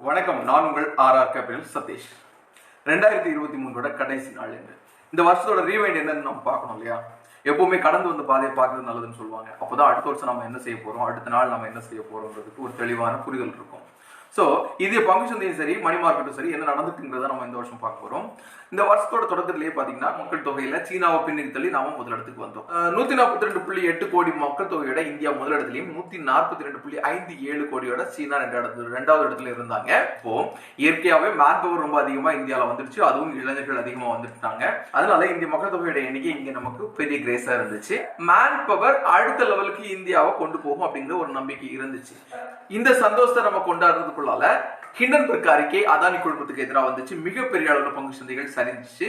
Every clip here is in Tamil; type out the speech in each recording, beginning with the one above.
வணக்கம், நான் உங்கள் ஆர்ஆர் கேபிட்டல் சதீஷ். 2023 கடைசி நாள் இந்த வருஷத்தோட ரீவைண்ட் என்னன்னு நம்ம பார்க்கணும் இல்லையா? எப்பவுமே கடந்து வந்து பாதையை பார்க்கறது நல்லதுன்னு சொல்லுவாங்க. அப்போதான் அடுத்த வருஷம் நம்ம என்ன செய்ய போறோம், அடுத்த நாள் நம்ம என்ன செய்ய போறோம்ன்றதுக்கு ஒரு தெளிவான புரிதல் இருக்கும். ஸோ இது பங்கு சந்தையும் சரி, மணி மார்க்கெட்டும் சரி, என்ன நடந்துக்குங்கிறத நம்ம இந்த வருஷம் பார்க்க போறோம். இந்த வருஷத்தோட தொடக்கத்திலேயே பாத்தீங்கன்னா மக்கள் தொகையில சீனாவை பின்னுக்கு தள்ளி நாம முதலிடத்துக்கு வந்தோம். 142.8 கோடி மக்கள் தொகையோட இந்தியா முதலிடத்திலையும் 142.57 கோடியோட சீனா ரெண்டாவது இடத்துல இருந்தாங்க. இப்போ இயற்கையாவே மேன் பவர் ரொம்ப அதிகமா இந்தியாவில வந்துருச்சு, அதுவும் இளைஞர்கள் அதிகமா வந்துட்டாங்க. அதனால இந்திய மக்கள் தொகையோட எண்ணிக்கை இங்க நமக்கு பெரிய கிரேஸா இருந்துச்சு. மேன் பவர் அடுத்த லெவலுக்கு இந்தியாவை கொண்டு போகும் அப்படிங்கிற ஒரு நம்பிக்கை இருந்துச்சு. இந்த சந்தோஷத்தை நம்ம கொண்டாடுறதுக்குள்ளால ஹிண்டன்பர்க் அறிக்கை அதானி குழுமத்துக்கு எதிராக வந்துச்சு. மிகப்பெரிய அளவுல பங்கு சந்தைகள் சரிஞ்சிச்சு.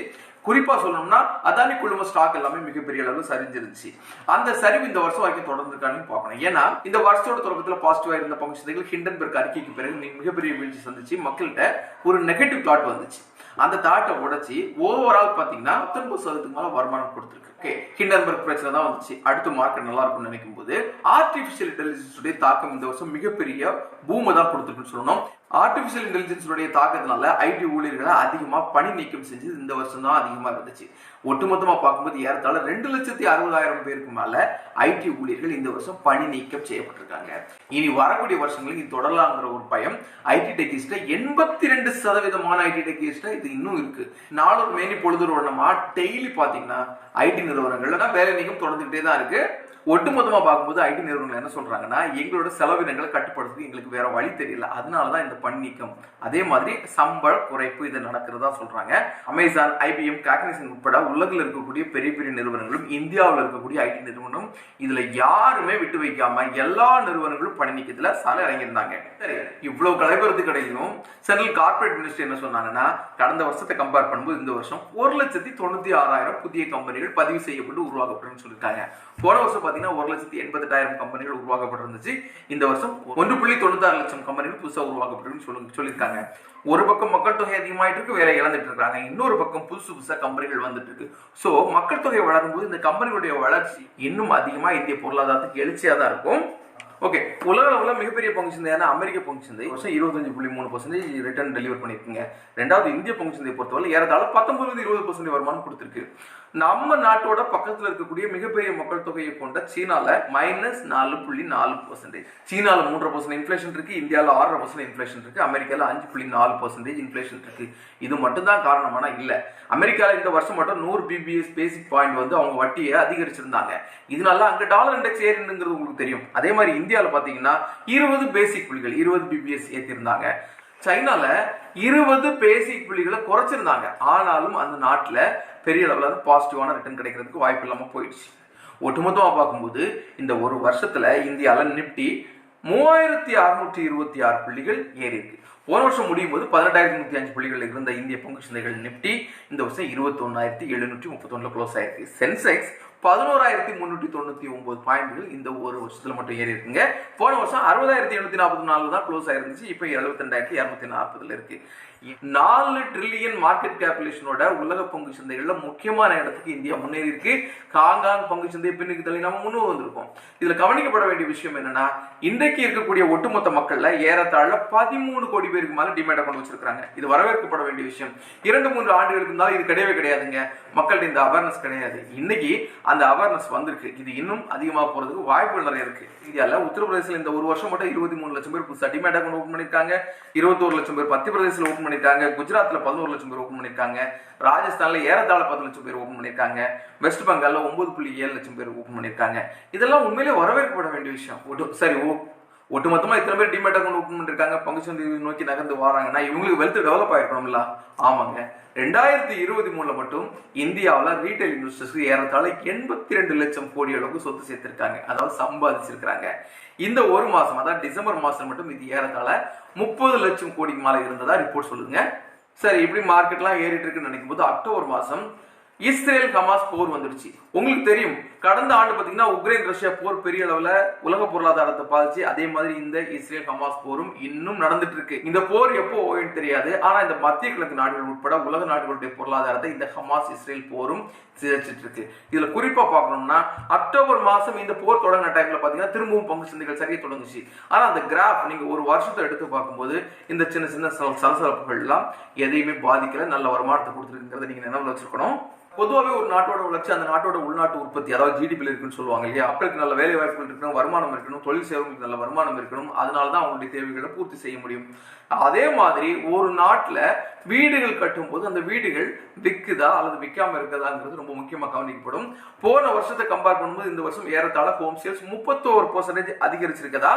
குறிப்பா சொல்லணும்னா அதானி குழும ஸ்டாக் எல்லாமே மிகப்பெரிய அளவு சரிஞ்சிருந்துச்சு. அந்த சரிவு இந்த வருஷம் வரைக்கும் தொடர்ந்துருக்கான்னு பார்க்கணும். ஏன்னா இந்த வருஷத்தோட தொடக்கத்துல பாசிட்டிவா இருந்த பங்கு சந்தைகள் ஹிண்டன்பர்க் அறிக்கைக்கு பிறகு மிகப்பெரிய வீழ்ச்சி சந்திச்சு மக்கள்கிட்ட ஒரு நெகட்டிவ் தாட் வந்துச்சு. அந்த தாட்டை உடைச்சி ஓவரால் பாத்தீங்கன்னா 19% மேல வருமானம் கொடுத்துருக்கு. ஹிண்டன்பர்க் பிரச்சனை தான் வந்துச்சு. அடுத்த மார்க்கெட் நல்லா இருக்கும்னு நினைக்கும் போது ஆர்டிபிஷியல் இன்டெலிஜென்ஸ் தாக்கம் இந்த வருஷம் மிகப்பெரிய பூமை தான் கொடுத்துருக்குன்னு சொல்லணும். ஆர்டிபிஷியல் இன்டெலிஜென்ஸ் தாக்கத்தினால ஐடி ஊழியர்களை அதிகமா பணி நீக்கம் செஞ்சு இந்த வருஷம் தான் அதிகமா இருந்துச்சு. ஒட்டுமொத்தமா பார்க்கும்போது ஏறத்தாழ 2,60,000 பேருக்கு மேல ஐடி ஊழியர்கள் இந்த வருஷம் பணி நீக்கம் செய்யப்பட்டிருக்காங்க. இனி வரக்கூடிய வருஷங்களுக்கு இது தொடரலாங்கிற ஒரு பயம் ஐடி டெக்கிஸ்ட 82% ஐடி டெக்கிஸ்ட இது இன்னும் இருக்கு. நாளொரு மேனி பொழுது நம்ம டெய்லி பாத்தீங்கன்னா ஐடி நிறுவனங்கள்ல வேலை நீக்கம் தொடர்ந்துகிட்டே தான் இருக்கு. ஒட்டுமொத்தமா பார்க்கும்போது ஐடி நிறுவனங்கள் என்ன சொல்றாங்கன்னா, எங்களோட செலவினங்களை கட்டுப்படுத்துறதுக்கு எங்களுக்கு வேற வழி தெரியல, அதனாலதான் இந்த பணி நீக்கம், அதே மாதிரி சம்பள குறைப்பு இது நடக்கிறதா சொல்றாங்க. அமேசான், ஐபிஎம், காக்னிசன் உட்பட உலகில் இருக்கக்கூடிய பெரிய பெரிய நிறுவனங்களும் இந்தியாவில் இருக்கக்கூடிய ஐடி நிறுவனம் இதுல யாருமே விட்டு வைக்காம எல்லா நிறுவனங்களும் பணி நீக்கத்துல சாலை இறங்கியிருந்தாங்க. சரி, இவ்வளவு கலைபுரத்துக்கு இடையிலும் சென்ட்ரல் கார்பரேட் மினிஸ்டர் என்ன சொன்னாங்கன்னா, கடந்த வருஷத்தை கம்பேர் பண்ணும்போது இந்த வருஷம் 1,96,000 புதிய கம்பெனிகள் பதிவு செய்யப்பட்டு உருவாக்கப்படும் சொல்லியிருக்காங்க. போன வருஷம் 1,88,000 கம்பெனிகள் உருவாக்கப்பட்டிருந்துச்சு. இந்த வருஷம் 1.96 லட்சம் கம்பெனிகள் புதுசா உருவாக்கப்பட்டு சொல்லியிருக்காங்க. ஒரு பக்கம் மக்கள் தொகை அதிகமாயிட்டு இருக்கு, வேலை இழந்துட்டு இருக்காங்க. இன்னொரு பக்கம் புதுசா கம்பெனிகள் வந்துட்டு இருக்கு. சோ மக்கள் தொகை வளரும் போது இந்த கம்பெனிகளுடைய வளர்ச்சி இன்னும் அதிகமா இந்திய பொருளாதாரத்துக்கு எழுச்சியா தான் இருக்கும். ஓகே, உலக அளவுல மிகப்பெரிய பங்கு சந்தையான அமெரிக்க பங்கு சந்தை வருஷம் 25.3% ரிட்டர்ன் டெலிவர் பண்ணிருக்குங்க. ரெண்டாவது இந்திய பங்கு சந்தையை பொறுத்தவரை ஏறத்தாழ 19-20% வருமானம் கொடுத்திருக்கு. நம்ம நாட்டோட பக்கத்துல இருக்கக்கூடிய மிகப்பெரிய மக்கள் தொகையை கொண்ட சீனால -4.4%, சீனால 3% இன்ஃபிளேஷன் இருக்கு, இந்தியால 6% இன்ஃபிளேஷன் இருக்கு, அமெரிக்கால 5.4% இன்ஃபிளேஷன் இருக்கு. இது மட்டும் தான் காரணமானா இல்ல. அமெரிக்கால இந்த வருஷம் மட்டும் 100 பிபிஎஸ் பேசிக் பாயிண்ட் வந்து அவங்க வட்டியை அதிகரிச்சிருந்தாங்க. இதனால அங்க டாலர் இண்டெக்ஸ் ஏறினுங்கிறது உங்களுக்கு தெரியும். அதே மாதிரி இந்தியாவில் பாத்தீங்கன்னா 20 பேசிக் புள்ளிகள் 20 பிபிஎஸ் ஏற்றிருந்தாங்க. சைனால 20 பேசிக் புள்ளிகளை குறைச்சிருந்தாங்க. ஆனாலும் அந்த நாட்டுல பெரிய அளவில் பாசிட்டிவான ரிட்டர்ன் கிடைக்கிறதுக்கு வாய்ப்பு இல்லாம போயிடுச்சு. ஒட்டுமொத்தமா பார்க்கும்போது இந்த ஒரு வருஷத்துல இந்தியாவில் நிப்டி 3,626 புள்ளிகள் ஏறி இருக்கு. போன வருஷம் முடியும் போது 18,105 புள்ளிகள் இருந்த இந்திய பங்கு சந்தைகள் நிப்டி இந்த வருஷம் 21,731 க்ளோஸ் ஆயிருக்கு. சென்செக்ஸ் 11,399 பாயிண்ட்கள் இந்த ஒரு வருஷத்துல மட்டும் ஏறி இருக்குங்க. போன வருஷம் 60,844 தான் க்ளோஸ் ஆயிருந்துச்சு. இப்ப 72,240 இருக்கு. 4 ட்ரில்லியன் மார்க்கெட் கேபிடேஷனோட உலக பங்கு சந்தைகள்ல முக்கியமான இடத்துக்கு இந்தியா முன்னேறி இருக்கு. ஹாங்காங் பங்கு சந்தை பின்னுக்கு தள்ளி நம்ம முன்னோர் வந்திருக்கோம். இதுல கவனிக்கப்பட வேண்டிய விஷயம் என்னன்னா, இன்றைக்கு இருக்கக்கூடிய ஒட்டுமொத்த மக்கள்ல ஏறத்தாழ 13 கோடி பேருக்கு மேல டிமேட் அக்கௌண்ட் வச்சிருக்காங்க. இது வரவேற்கப்பட வேண்டிய விஷயம். 2-3 ஆண்டுகளுக்கு இருந்தாலும் இது கிடையவே கிடையாதுங்க. மக்கள்கிட்ட இந்த அவேர்னஸ் கிடையாது. இன்னைக்கு அந்த அவேர்னஸ் வந்திருக்கு. இது இன்னும் அதிகமா போறதுக்கு வாய்ப்புகள் நிறைய இருக்கு. இந்தியால உத்தரப்பிரதேசல இந்த ஒரு வருஷம் மட்டும் 23 லட்சம் பேர் புதுசா டிமேட் அக்கௌண்ட் ஓபன் பண்ணிருக்காங்க. 21 லட்சம் பேர் மத்திய பிரதேசல ஓபன் பண்ணிருக்காங்க. குஜராத்ல 11 லட்சம் பேர் ஓபன் பண்ணிருக்காங்க. ராஜஸ்தான்ல ஏறத்தாழ 10 லட்சம் பேர் ஓபன் பண்ணிருக்காங்க. வெஸ்ட் பெங்கால்ல 9.7 லட்சம் பேர் ஓபன் பண்ணிருக்காங்க. இதெல்லாம் உண்மையிலே வரவேற்கப்பட வேண்டிய விஷயம். சரி, ஒட்டுமொத்தமா இத்தனை பேர் டிமேட் அக்கௌண்ட் ஓபன் பண்ணிருக்காங்க, பங்கு சந்தை நோக்கி நகர்ந்து வராங்கன்னா இவங்களுக்கு வெல்த் டெவலப் ஆயிருக்கணும்ல? ஆமாங்க. 2023 மட்டும் இந்தியாவில ரீட்டைல் இன்வெஸ்டர்ஸ் ஏறத்தாழ 82 லட்சம் கோடி அளவுக்கு சொத்து சேர்த்திருக்காங்க, அதாவது சம்பாதிச்சிருக்காங்க. இந்த ஒரு மாசம், அதாவது டிசம்பர் மாசம் மட்டும் இது ஏறத்தாழ 30 லட்சம் கோடிக்கு மேல இருந்ததா ரிப்போர்ட் சொல்லுங்க. சரி, இப்படி மார்க்கெட்லாம் ஏறிட்டு இருக்குன்னு நினைக்கும் போது அக்டோபர் மாசம் இஸ்ரேல் ஹமாஸ் போர் வந்துடுச்சு. உங்களுக்கு தெரியும், கடந்த ஆண்டு பாத்தீங்கன்னா உக்ரைன் ரஷ்யா போர் பெரிய அளவுல உலக பொருளாதாரத்தை பாதிச்சு, அதே மாதிரி இந்த இஸ்ரேல் ஹமாஸ் போரும் இன்னும் நடந்துட்டு இருக்கு. இந்த போர் எப்போ ஓயும் தெரியாது. ஆனா இந்த மத்திய கிழக்கு நாடுகள் உட்பட உலக நாடுகளுடைய பொருளாதாரத்தை இந்த ஹமாஸ் இஸ்ரேல் போரும் சிதைச்சிட்டு இருக்கு. இதுல குறிப்பா பார்க்கணும்னா அக்டோபர் மாசம் இந்த போர் தொடங்கின டைம்ல பாத்தீங்கன்னா திரும்பவும் பங்கு சந்தைகள் சரியா தொடங்குச்சு. ஆனா அந்த கிராஃப் நீங்க ஒரு வருஷத்தை எடுத்து பார்க்கும்போது இந்த சின்ன சின்ன சலசலப்புகள் எல்லாம் எதையுமே பாதிக்கல, நல்ல வருமானத்தை கொடுத்துருக்குங்கிறத நீங்க நினைவுல வச்சிருக்கணும். பொதுவாகவே ஒரு நாட்டோட வளர்ச்சி அந்த நாட்டோட உள்நாட்டு உற்பத்தி, அதாவது ஜிடிபியில் இருக்குன்னு சொல்லுவாங்க இல்லையா. மக்களுக்கு நல்ல வேலை வாய்ப்புகள் இருக்கணும், வருமானம் இருக்கணும், தொழில் செய்வங்களுக்கு நல்ல வருமானம் இருக்கணும். அதனாலதான் அவங்களுடைய தேவைகளை பூர்த்தி செய்ய முடியும். அதே மாதிரி ஒரு நாட்டுல வீடுகள் கட்டும் போது அந்த வீடுகள் விற்குதா அல்லது விற்காம இருக்குதாங்கிறது ரொம்ப முக்கியமா கவனிக்கப்படும். போன வருஷத்தை கம்பேர் பண்ணும்போது இந்த வருஷம் ஏறத்தாழ ஹோம் சேல்ஸ் 31% அதிகரிச்சிருக்கதா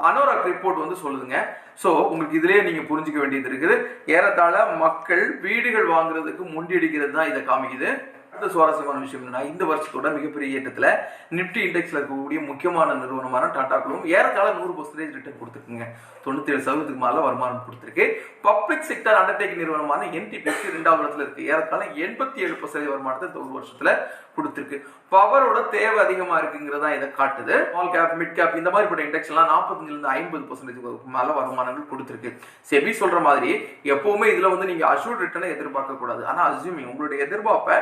அனோராக் ரிப்போர்ட் சொல்லுதுங்க. சோ உங்களுக்கு இதுலயே நீங்க புரிஞ்சுக்க வேண்டியது இருக்குது. ஏறத்தாழ மக்கள் வீடுகள் வாங்குறதுக்கு முண்டியடிக்கிறது தான் இதை காமிக்குது. அடுத்த சுவாரஸ்யமான விஷயம் என்னன்னா, இந்த வருஷத்தோட மிகப்பெரிய ஏற்றத்துல நிப்டி இண்டெக்ஸ்ல இருக்கக்கூடிய முக்கியமான நிறுவனமான டாடா குழுவும் ஏறத்தாழ 100% ரிட்டர்ன் கொடுத்துருக்குங்க. 97% மேல வருமானம் கொடுத்திருக்கு. பப்ளிக் செக்டர் அண்டர்டேக்கிங் நிறுவனமான NTPC 2வது இடத்துல இருக்கு. ஏறத்தாழ 87% வருமானத்தை இந்த ஒரு வருஷத்துல கொடுத்திருக்கு. பவரோட தேவை அதிகமா இருக்குங்கிறதா இதை காட்டுது. ஸ்மால் கேப், மிட் கேப் இந்த மாதிரிப்பட்ட இண்டெக்ஸ் எல்லாம் 45% மேல வருமானங்கள் கொடுத்திருக்கு. செபி சொல்ற மாதிரி எப்பவுமே இதுல நீங்க அஷூர்ட் ரிட்டர்னை எதிர்பார்க்க கூடாது. ஆனா அஸ்யூமிங் உங்களுடைய எதிர்பார்ப்பை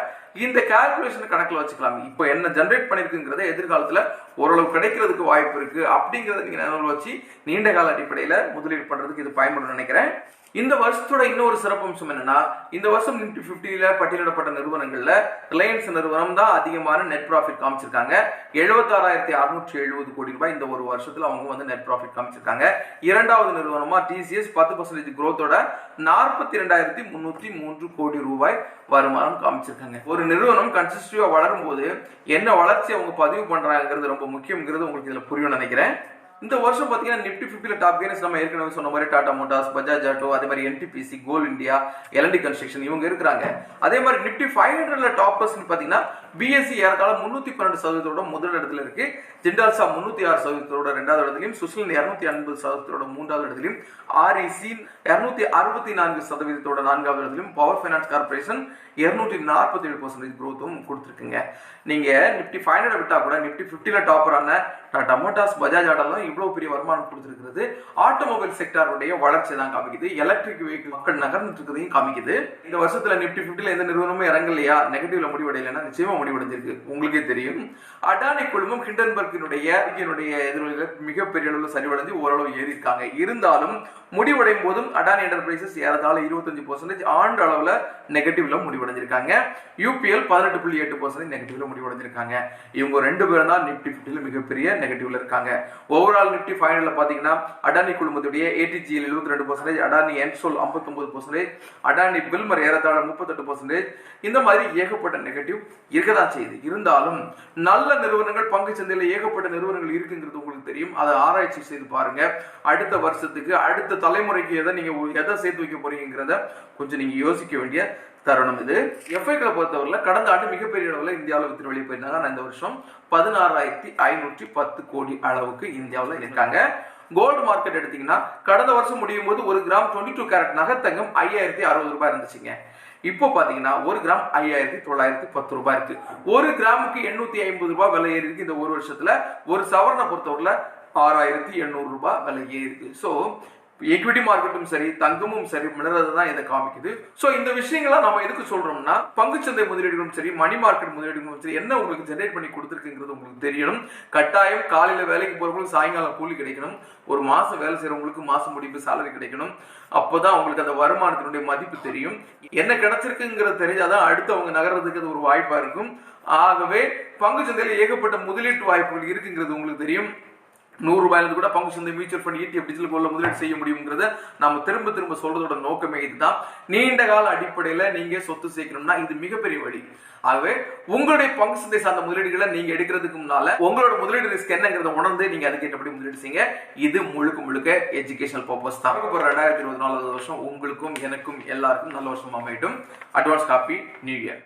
இந்த கால்குலேஷன் கணக்குல வச்சுக்கலாம். இப்போ என்ன ஜெனரேட் பண்ணிருக்குங்கிறத எதிர்காலத்துல ஓரளவு கிடைக்கிறதுக்கு வாய்ப்பு இருக்கு அப்படிங்கறத நீங்க நினைவுல வச்சு நீண்ட கால அடிப்படையில முதலீடு பண்றதுக்கு இது பயன்படும் நினைக்கிறேன். இந்த வருஷத்தோட இன்னொரு சிறப்பம்சம் என்னன்னா, இந்த வருஷம் நிப்டி 50ல பட்டியலிடப்பட்ட நிறுவனங்கள்ல ரிலையன்ஸ் நிறுவனம் தான் அதிகமான நெட் ப்ராஃபிட் காமிச்சிருக்காங்க. 76,670 கோடி ரூபாய் இந்த ஒரு வருஷத்துல அவங்க நெட் ப்ராஃபிட் காமிச்சிருக்காங்க. இரண்டாவது நிறுவனமா TCS 10% growthோட 42,303 கோடி ரூபாய் வருமானம் காமிச்சிருக்காங்க. ஒரு நிறுவனம் கன்சிஸ்டிவா வளரும் போது என்ன வளர்ச்சி அவங்க பதிவு பண்றாங்கிறது ரொம்ப முக்கியங்கிறது உங்களுக்கு இதுல புரியும் நினைக்கிறேன். இந்த வருஷம் பாத்தீங்கன்னா நிப்டி 50ல டாப் கெய்னர்ஸ் நம்ம ஏற்கனவே சொன்ன மாதிரி டாடா மோட்டார்ஸ், பஜாஜ் ஆட்டோ, அதே மாதிரி NTPC, கோல் இந்தியா, L&T கன்ஸ்ட்ரக்ஷன் இவங்க இருக்காங்க. அதே மாதிரி நிப்டி 500ல டாப்பர்ஸ் பாத்தீங்கன்னா BSE ஏறத்தாழ 312% முதலிடத்துல இருக்கு. ஜிண்டால்சா 306% 2வது இடத்துலயும், சுஸ்லின் 250% 3வது இடத்துலயும், REC 264% 4வது இடத்துலயும், பவர் ஃபைனான்ஸ் கார்பரேஷன் 247% growthம் கொடுத்திருக்குங்க. நீங்க நிப்டி 500 விட்டா கூட நிப்டி 50ல டாப்பரான டாடா மோட்டார்ஸ், பஜாஜ் ஆட்டோலாம் இவ்வளவு பெரிய வருமானம் கொடுத்திருக்கிறது ஆட்டோமொபைல் செக்டாருடைய வளர்ச்சி தான் காமிக்குது. எலக்ட்ரிக் வெஹிக்கிள் மக்கள் நகர்ந்துட்டு இருக்கிறதையும் காமிக்குது. இந்த வருஷத்துல நிப்டி 50ல எந்த நிறுவனமும் இறங்கலையா, நெகட்டிவ்ல முடிவடையலைன்னா நிச்சயமா முடிவடைஞ்சிருக்கு. உங்களுக்கே தெரியும், அடானி குழுமம் ஹிண்டன்பர்க்கினுடைய எதிரொலியில மிகப்பெரிய அளவில் சரிவடைஞ்சு ஓரளவு ஏறி இருக்காங்க. இருந்தாலும் முடிவடையும் போதும் அடானி என்டர்பிரைசஸ் ஏறத்தாழ 25% ஆண்டு அளவுல நெகட்டிவ்ல முடிவடைஞ்சிருக்காங்க. UPL 18.8% நெகட்டிவ்ல முடிவடைஞ்சிருக்காங்க. இவங்க ரெண்டு பேரும் தான் நிப்டி 50ல மிகப்பெரிய நெகட்டிவ்ல இருக்காங்க. ஓவரால் நிப்டி 500ல பாத்தீங்கன்னா அடானி குழுமத்துடைய ATGL 72%, அடானி என்சோல் 59%, அடானி பில்மர் ஏறத்தாழ 38%, இந்த மாதிரி ஏகப்பட்ட நெகட்டிவ் இருக்கதான் செய்யுது. இருந்தாலும் நல்ல நிறுவனங்கள் பங்கு சந்தையில ஏகப்பட்ட நிறுவனங்கள் இருக்குங்கிறது உங்களுக்கு தெரியும். அதை ஆராய்ச்சி செய்து பாருங்க. அடுத்த வருஷத்துக்கு அடுத்த தலைமுறைக்கு எதை சேர்த்து வைக்க போறீங்கிறத கொஞ்சம் நீங்க யோசிக்க வேண்டிய தருணம் இது. எஃப்ஐக்களை பொறுத்தவரையில கடந்த ஆண்டு மிகப்பெரிய அளவுல இந்தியாவில் வித்து வெளியே போயிருந்தாங்க. ஆனா இந்த வருஷம் 16,510 கோடி அளவுக்கு இந்தியாவில் இருக்காங்க. கோல்டு மார்க்கெட் எடுத்தீங்கன்னா கடந்த வருஷம் முடியும் போது 1 கிராம் 22 கேரட் நகத்தங்கம் 5,060 ரூபாய் இருந்துச்சுங்க. இப்போ பாத்தீங்கன்னா 1 கிராம் 5,910 ரூபாய் இருக்கு. 1 கிராமுக்கு 850 ரூபாய் விலை ஏறி இருக்கு. இந்த ஒரு வருஷத்துல ஒரு சவரனை பொறுத்தவரையில 6,800 ரூபாய் விலை ஏறி இருக்கு. சோ ஈக்விட்டி மார்க்கெட்டும் சரி, தங்கமும் சரி, மிளறது தான் இதை காமிக்குது. சோ இந்த விஷயங்களை நம்ம எதுக்கு சொல்றோம்னா, பங்குச்சந்தை முதலீடுகளும் சரி, மணி மார்க்கெட் முதலீடுகளும் சரி, என்ன உங்களுக்கு ஜெனரேட் பண்ணி கொடுத்துருக்குங்கிறது உங்களுக்கு தெரியணும். கட்டாயம் காலையில வேலைக்கு போறவங்களுக்கு சாயங்காலம் கூலி கிடைக்கணும். ஒரு மாசம் வேலை செய்யறவங்களுக்கு மாசம் முடிப்பு சேலரி கிடைக்கணும். அப்போதான் உங்களுக்கு அந்த வருமானத்தினுடைய மதிப்பு தெரியும். என்ன கிடைச்சிருக்குங்கிறது தெரிஞ்சாதான் அடுத்து அவங்க நகர்றதுக்கு அது ஒரு வாய்ப்பா இருக்கும். ஆகவே பங்குச்சந்தையில ஏகப்பட்ட முதலீட்டு வாய்ப்புகள் இருக்குங்கிறது உங்களுக்கு தெரியும். 100 ரூபாயிலிருந்து கூட பங்கு சந்தை, மியூச்சுவல் ஃபண்ட், ETF, டிஜிட்டல் கோல்ட்ல முதலீடு செய்ய முடியுங்கிறத நம்ம திரும்ப சொல்றதோட நோக்கமே இதுதான். நீண்ட கால அடிப்படையில நீங்க சொத்து சேர்க்கணும்னா இது மிகப்பெரிய வழி. ஆகவே உங்களுடைய பங்கு சந்தை சார்ந்த முதலீடுகளை நீங்க எடுக்கிறதுக்கு முன்னால உங்களோட முதலீடு ரிஸ்க் என்னங்கிறத உணர்ந்து நீங்க அதுக்கேற்றபடி முதலீடு செய்யுங்க. இது முழுக்க எஜுகேஷனல் பர்பஸ் தான். 2024 வருஷம் உங்களுக்கும் எனக்கும் எல்லாருக்கும் நல்ல வருஷம் அமையட்டும். Advance happy new year.